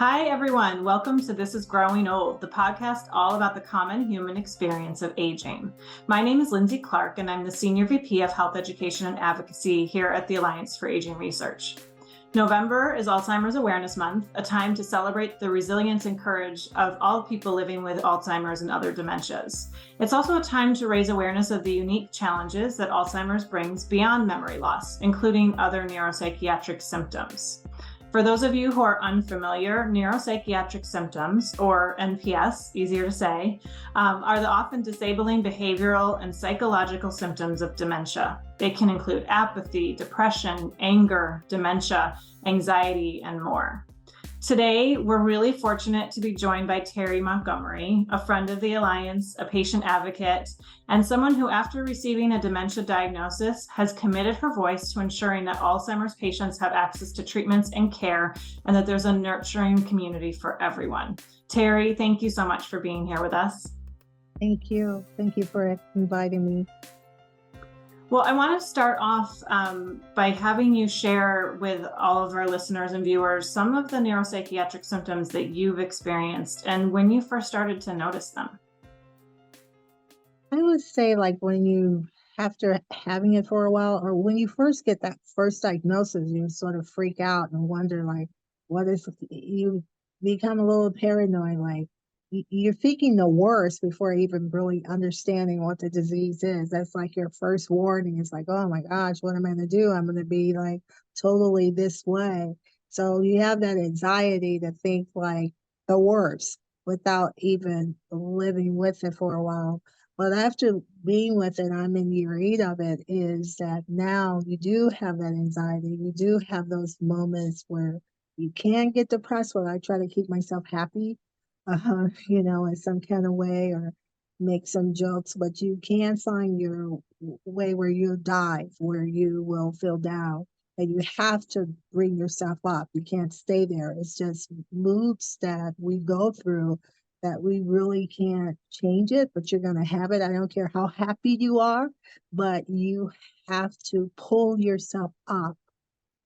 Hi, everyone. Welcome to This is Growing Old, the podcast all about the common human experience of aging. My name is Lindsay Clark, and I'm the Senior VP of Health Education and Advocacy here at the Alliance for Aging Research. November is Alzheimer's Awareness Month, a time to celebrate the resilience and courage of all people living with Alzheimer's and other dementias. It's also a time to raise awareness of the unique challenges that Alzheimer's brings beyond memory loss, including other neuropsychiatric symptoms. For those of you who are unfamiliar, neuropsychiatric symptoms, or NPS, easier to say, are the often disabling behavioral and psychological symptoms of dementia. They can include apathy, depression, anger, dementia, anxiety, and more. Today, we're really fortunate to be joined by Terry Montgomery, a friend of the Alliance, a patient advocate, and someone who, after receiving a dementia diagnosis, has committed her voice to ensuring that Alzheimer's patients have access to treatments and care, and that there's a nurturing community for everyone. Terry, thank you so much for being here with us. Thank you. Thank you for inviting me. Well, I want to start off by having you share with all of our listeners and viewers some of the neuropsychiatric symptoms that you've experienced and when you first started to notice them. I would say when you, after having it for a while, or when you first get that first diagnosis, you sort of freak out and wonder, what is, you become a little paranoid, you're thinking the worst before even really understanding what the disease is. That's like your first warning. It's like, oh my gosh, what am I going to do? I'm going to be totally this way. So you have that anxiety to think the worst without even living with it for a while. But after being with it, I'm in year 8 of it, is that now you do have that anxiety. You do have those moments where you can get depressed, where I try to keep myself happy, in some kind of way, or make some jokes, but you can find your way where you dive, where you will feel down, and you have to bring yourself up. You can't stay there. It's just moods that we go through that we really can't change it, but you're going to have it. I don't care how happy you are, but you have to pull yourself up.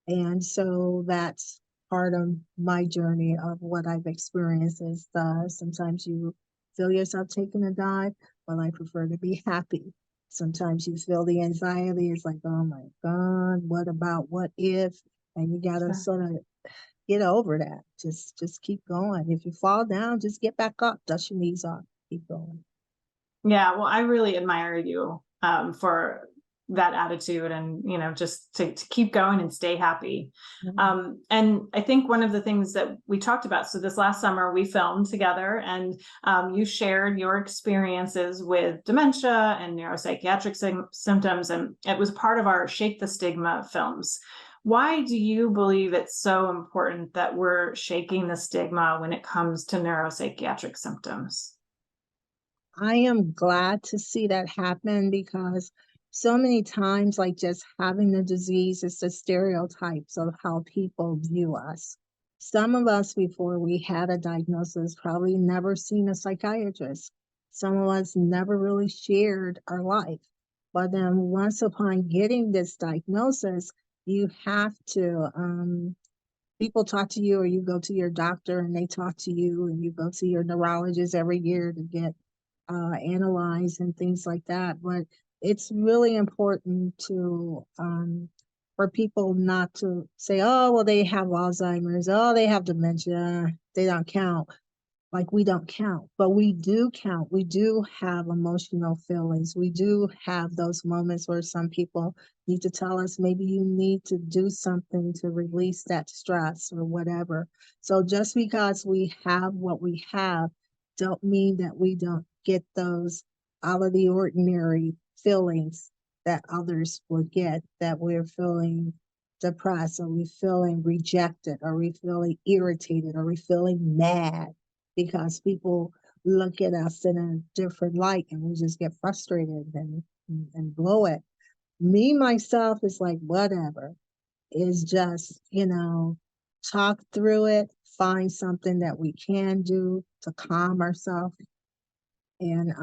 And so that's part of my journey of what I've experienced is sometimes you feel yourself taking a dive, but I prefer to be happy. Sometimes you feel the anxiety is like, oh my God, what about, what if? And you got to sort of get over that. Just keep going. If you fall down, just get back up, dust your knees off, keep going. Yeah, well, I really admire you for that attitude and, just to keep going and stay happy. Mm-hmm. And I think one of the things that we talked about, so this last summer we filmed together and you shared your experiences with dementia and neuropsychiatric symptoms, and it was part of our Shake the Stigma films. Why do you believe it's so important that we're shaking the stigma when it comes to neuropsychiatric symptoms? I am glad to see that happen because so many times, just having the disease is the stereotypes of how people view us. Some of us, before we had a diagnosis, probably never seen a psychiatrist. Some of us never really shared our life. But then once upon getting this diagnosis, you have to, people talk to you, or you go to your doctor and they talk to you, and you go to your neurologist every year to get analyze and things like that. But it's really important to for people not to say, oh, well, they have Alzheimer's, oh, they have dementia, they don't count. We don't count, but we do count. We do have emotional feelings. We do have those moments where some people need to tell us maybe you need to do something to release that stress or whatever. So just because we have what we have, don't mean that we don't get those out of the ordinary feelings that others will get, that we're feeling depressed, or we feeling rejected, or we feeling irritated, or we feeling mad because people look at us in a different light, and we just get frustrated and blow it. Me, myself, is whatever. Is just, talk through it, find something that we can do to calm ourselves, and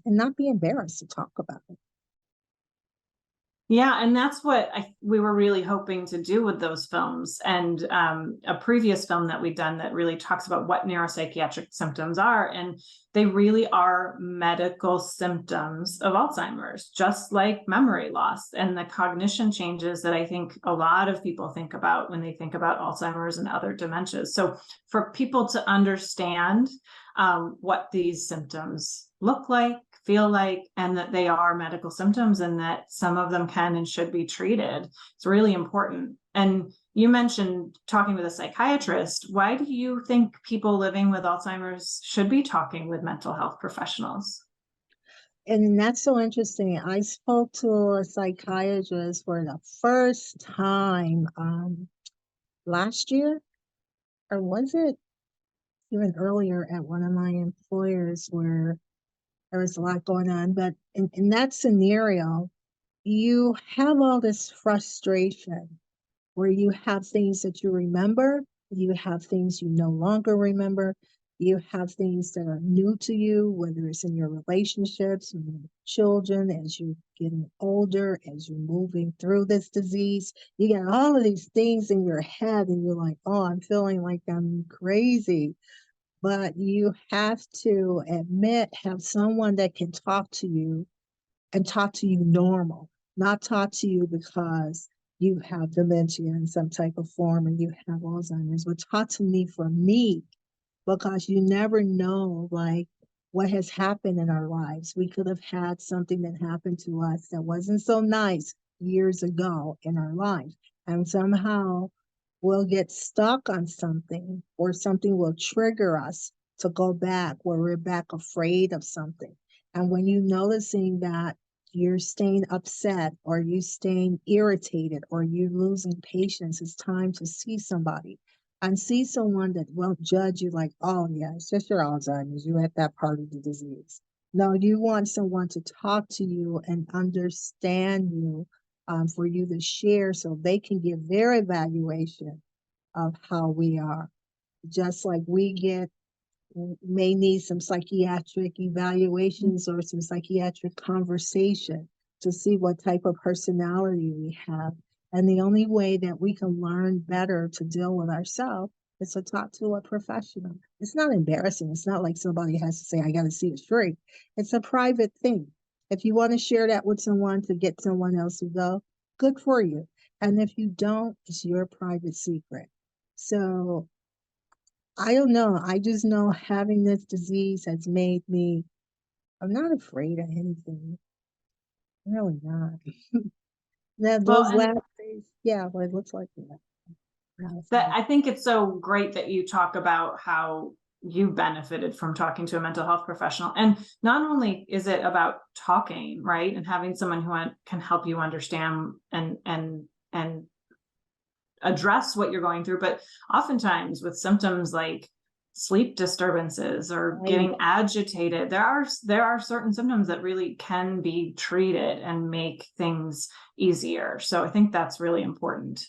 not be embarrassed to talk about it. Yeah, and that's what we were really hoping to do with those films. And a previous film that we've done that really talks about what neuropsychiatric symptoms are. And they really are medical symptoms of Alzheimer's, just like memory loss and the cognition changes that I think a lot of people think about when they think about Alzheimer's and other dementias. So for people to understand what these symptoms look like, feel like, and that they are medical symptoms and that some of them can and should be treated. It's really important. And you mentioned talking with a psychiatrist. Why do you think people living with Alzheimer's should be talking with mental health professionals? And that's so interesting. I spoke to a psychiatrist for the first time last year, or was it even earlier at one of my employers where there was a lot going on. But in that scenario, you have all this frustration where you have things that you remember, you have things you no longer remember, you have things that are new to you, whether it's in your relationships with your children, as you're getting older, as you're moving through this disease. You get all of these things in your head, and you're like, oh, I'm feeling like I'm crazy. But you have to have someone that can talk to you and talk to you normal, not talk to you because you have dementia in some type of form and you have Alzheimer's, but talk to me for me, because you never know like what has happened in our lives. We could have had something that happened to us that wasn't so nice years ago in our life. And somehow we'll get stuck on something, or something will trigger us to go back where we're back afraid of something. And when you're noticing that you're staying upset or you staying irritated or you're losing patience, it's time to see somebody and see someone that won't judge you like, oh yeah, it's just your Alzheimer's, you're at that part of the disease. No, you want someone to talk to you and understand you, for you to share so they can give their evaluation of how we are. Just like may need some psychiatric evaluations or some psychiatric conversation to see what type of personality we have. And the only way that we can learn better to deal with ourselves is to talk to a professional. It's not embarrassing. It's not like somebody has to say, I got to see a shrink. It's a private thing. If you want to share that with someone to get someone else to go, good for you. And if you don't, it's your private secret. So I don't know. I just know having this disease has made me, I'm not afraid of anything. I'm really not. That Well, those and last days, yeah, well, it looks like that. that I think it's so great that you talk about how you benefited from talking to a mental health professional. And not only is it about talking, right, and having someone who can help you understand and address what you're going through, but oftentimes with symptoms like sleep disturbances or Right. getting agitated, there are certain symptoms that really can be treated and make things easier. So I think that's really important.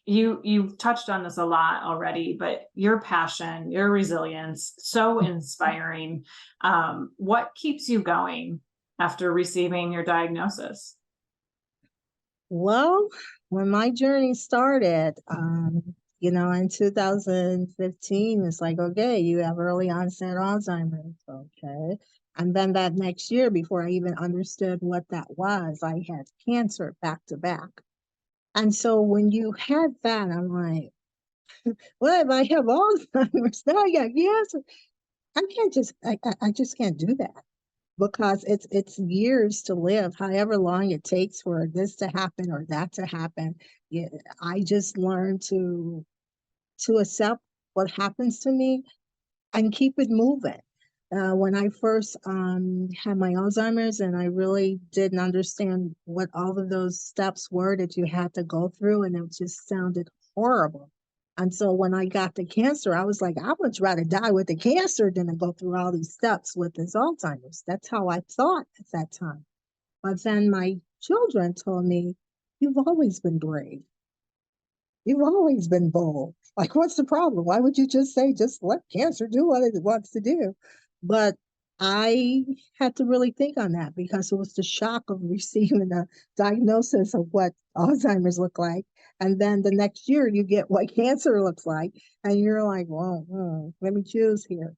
You've touched on this a lot already, but your passion, your resilience, so inspiring. What keeps you going after receiving your diagnosis? Well, when my journey started, in 2015, it's like, okay, you have early onset Alzheimer's. Okay. And then that next year, before I even understood what that was, I had cancer back to back. And so when you had that, I'm like, well, if I have Alzheimer's now, yeah, yes, I just can't do that, because it's years to live, however long it takes for this to happen or that to happen. Yeah, I just learned to accept what happens to me and keep it moving. When I first had my Alzheimer's, and I really didn't understand what all of those steps were that you had to go through, and it just sounded horrible. And so when I got the cancer, I was like, I would rather die with the cancer than to go through all these steps with this Alzheimer's. That's how I thought at that time. But then my children told me, you've always been brave. You've always been bold. Like, what's the problem? Why would you just say, just let cancer do what it wants to do? But I had to really think on that because it was the shock of receiving a diagnosis of what Alzheimer's looked like. And then the next year you get what cancer looks like. And you're like, well, let me choose here.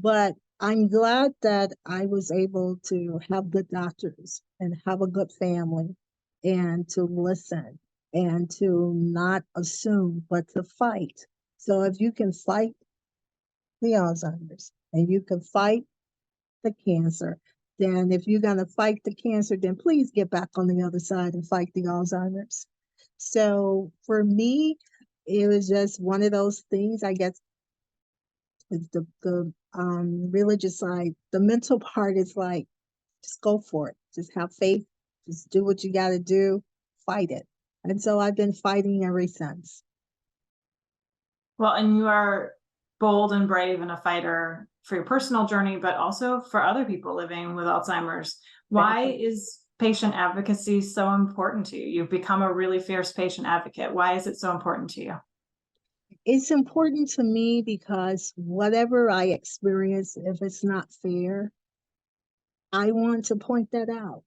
But I'm glad that I was able to have good doctors and have a good family and to listen and to not assume, but to fight. So if you can fight the Alzheimer's and you can fight the cancer, then if you're going to fight the cancer, then please get back on the other side and fight the Alzheimer's. So for me, it was just one of those things, I guess. It's the religious side. The mental part is like, just go for it. Just have faith. Just do what you got to do. Fight it. And so I've been fighting ever since. Well, and you are bold and brave and a fighter for your personal journey, but also for other people living with Alzheimer's. Why is patient advocacy so important to you? You've become a really fierce patient advocate. Why is it so important to you? It's important to me because whatever I experience, if it's not fair, I want to point that out.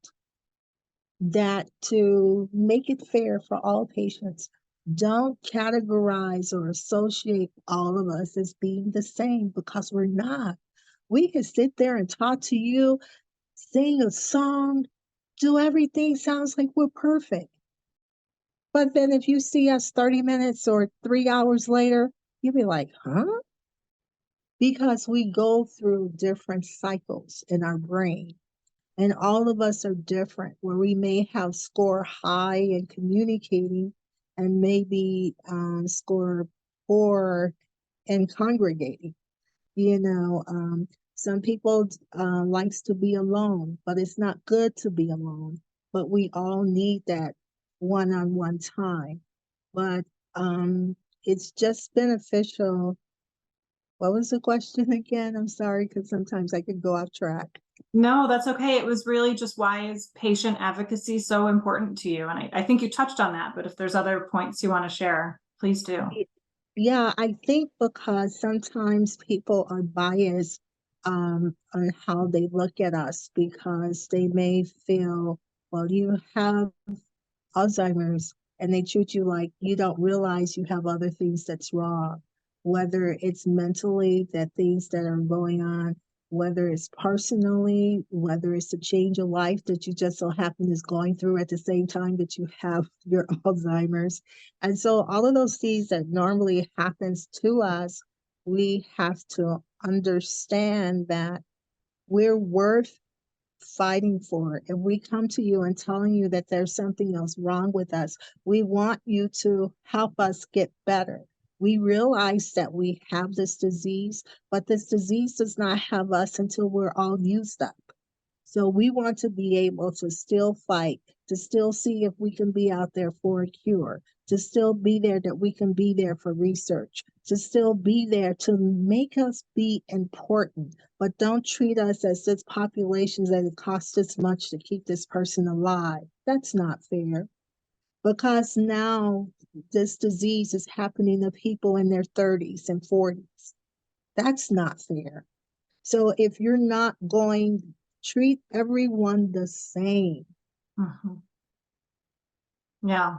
That to make it fair for all patients, don't categorize or associate all of us as being the same because we're not. We can sit there and talk to you, sing a song, do everything, sounds like we're perfect. But then if you see us 30 minutes or 3 hours later, you'll be like, huh? Because we go through different cycles in our brain. And all of us are different, where we may have score high in communicating and maybe score poor in congregating. You know, some people likes to be alone, but it's not good to be alone. But we all need that one-on-one time. But it's just beneficial. What was the question again? I'm sorry, because sometimes I could go off track. No, that's okay. It was really just, why is patient advocacy so important to you? And I think you touched on that, but if there's other points you want to share, please do. Yeah, I think because sometimes people are biased on how they look at us because they may feel, well, you have Alzheimer's and they treat you like you don't realize you have other things that's wrong, whether it's mentally, that things that are going on, whether it's personally, whether it's a change of life that you just so happen is going through at the same time that you have your Alzheimer's. And so all of those things that normally happens to us, we have to understand that we're worth fighting for. If we come to you and telling you that there's something else wrong with us, we want you to help us get better. We realize that we have this disease, but this disease does not have us until we're all used up. So we want to be able to still fight, to still see if we can be out there for a cure, to still be there, that we can be there for research, to still be there to make us be important. But don't treat us as this population that it costs this much to keep this person alive. That's not fair. Because now this disease is happening to people in their 30s and 40s. That's not fair. So if you're not going, treat everyone the same. Mhm. Yeah,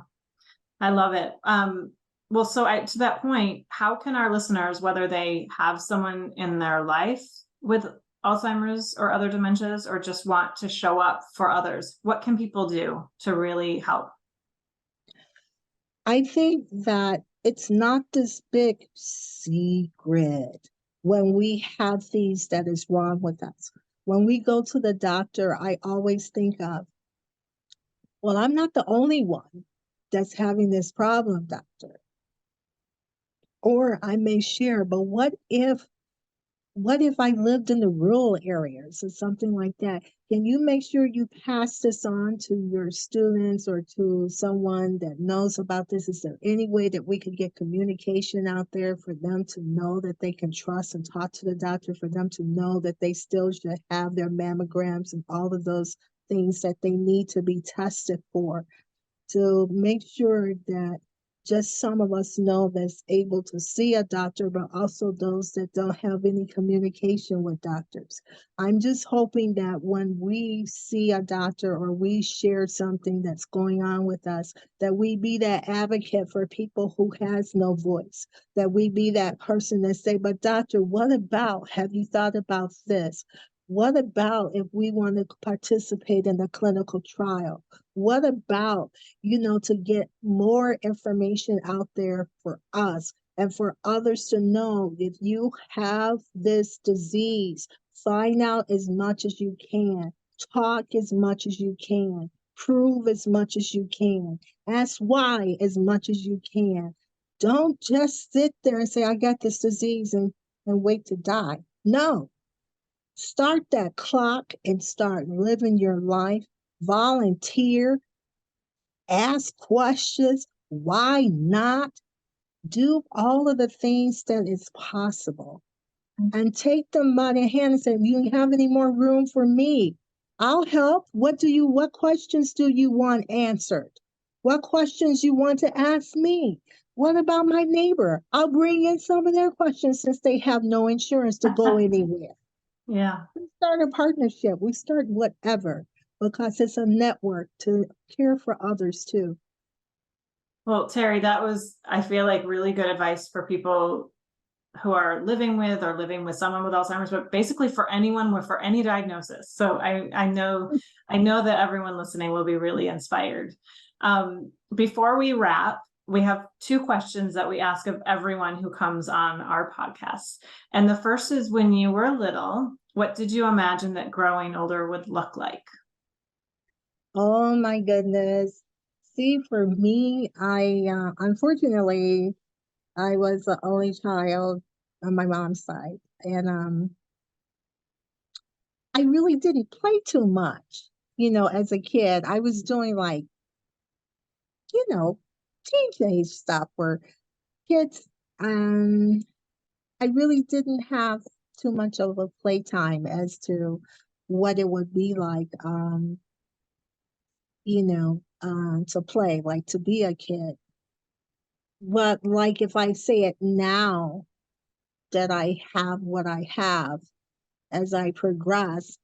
I love it. Well, so to that point, how can our listeners, whether they have someone in their life with Alzheimer's or other dementias, or just want to show up for others, what can people do to really help? I think that it's not this big secret when we have things that is wrong with us. When we go to the doctor, I always think of, well, I'm not the only one that's having this problem, doctor. Or I may share, but what if I lived in the rural areas or something like that? Can you make sure you pass this on to your students or to someone that knows about this? Is there any way that we could get communication out there for them to know that they can trust and talk to the doctor, for them to know that they still should have their mammograms and all of those things that they need to be tested for, to make sure that just some of us know that's able to see a doctor, but also those that don't have any communication with doctors. I'm just hoping that when we see a doctor or we share something that's going on with us, that we be that advocate for people who has no voice, that we be that person that say, but doctor, what about, have you thought about this? What about if we want to participate in a clinical trial? What about, to get more information out there for us and for others to know if you have this disease, find out as much as you can, talk as much as you can, prove as much as you can, ask why as much as you can. Don't just sit there and say, I got this disease and wait to die. No, start that clock and start living your life. Volunteer, ask questions. Why not? Do all of the things that is possible and take them by the hand and say, you have any more room for me? I'll help. What questions do you want answered? What questions you want to ask me? What about my neighbor? I'll bring in some of their questions since they have no insurance to go anywhere. Yeah. We start a partnership. We start whatever because it's a network to care for others too. Well, Terry, that was, I feel like, really good advice for people who are living with or living with someone with Alzheimer's, but basically for anyone with for any diagnosis. So I know that everyone listening will be really inspired. Before we wrap, we have two questions that we ask of everyone who comes on our podcast. And the first is, when you were little, what did you imagine that growing older would look like? Oh my goodness. See, for me, unfortunately, I was the only child on my mom's side. And I really didn't play too much, as a kid. I was doing like, you know, teenage stuff where kids, I really didn't have too much of a playtime as to what it would be like, to play, like to be a kid. But like if I say it now that I have what I have, as I progress,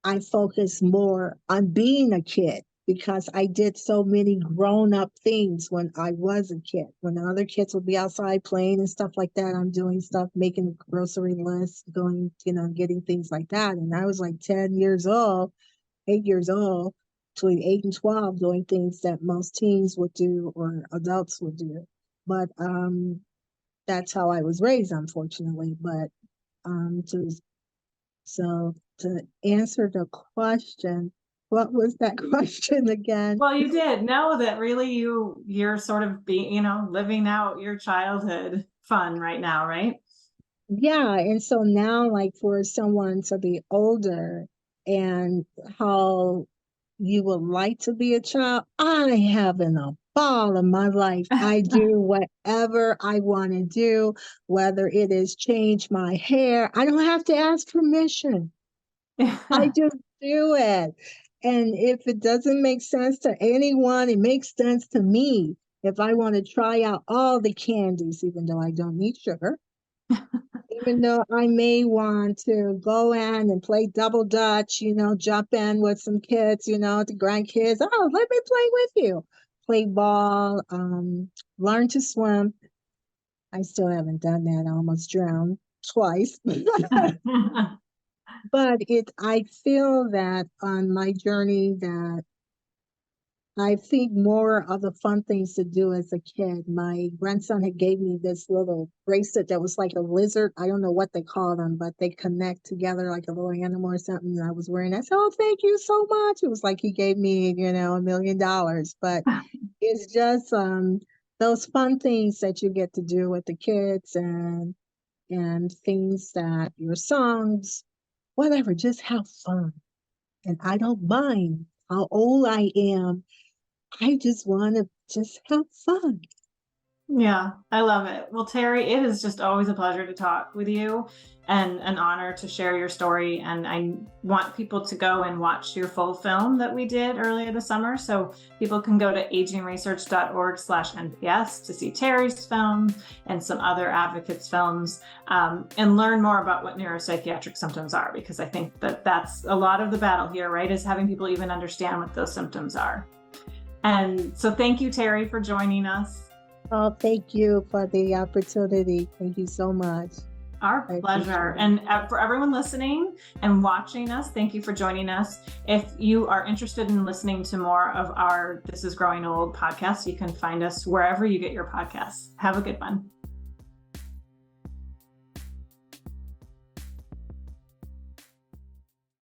I focus more on being a kid because I did so many grown up things when I was a kid. When the other kids would be outside playing and stuff like that, I'm doing stuff, making a grocery list, going, getting things like that. And I was like 10 years old, 8 years old, between 8 and 12, doing things that most teens would do or adults would do. But that's how I was raised, unfortunately. But to so to answer the question, what was that question again? Well, you did know that really you're sort of being, living out your childhood fun right now, right? Yeah, and so now, like for someone to be older and how you would like to be a child, I having a ball of my life. I do whatever I want to do, whether it is change my hair. I don't have to ask permission. I just do it. And if it doesn't make sense to anyone, it makes sense to me. If I want to try out all the candies, even though I don't need sugar, even though I may want to go in and play double dutch, jump in with some kids, the grandkids. Oh, let me play with you. Play ball, learn to swim. I still haven't done that. I almost drowned twice. But I feel that on my journey that I think more of the fun things to do as a kid. My grandson had gave me this little bracelet that was like a lizard. I don't know what they call them, but they connect together like a little animal or something. And I was wearing that. I said, oh, thank you so much. It was like he gave me, $1 million. But it's just those fun things that you get to do with the kids and things that your songs, whatever, just have fun. And I don't mind how old I am. I just want to just have fun. Yeah, I love it. Well, Terry, it is just always a pleasure to talk with you and an honor to share your story. And I want people to go and watch your full film that we did earlier this summer. So people can go to agingresearch.org/NPS to see Terry's film and some other advocates' films, and learn more about what neuropsychiatric symptoms are, because I think that that's a lot of the battle here, right? Is having people even understand what those symptoms are. And so thank you, Terry, for joining us. Oh, thank you for the opportunity. Thank you so much. Our pleasure. And for everyone listening and watching us, thank you for joining us. If you are interested in listening to more of our This is Growing Old podcast, you can find us wherever you get your podcasts. Have a good one.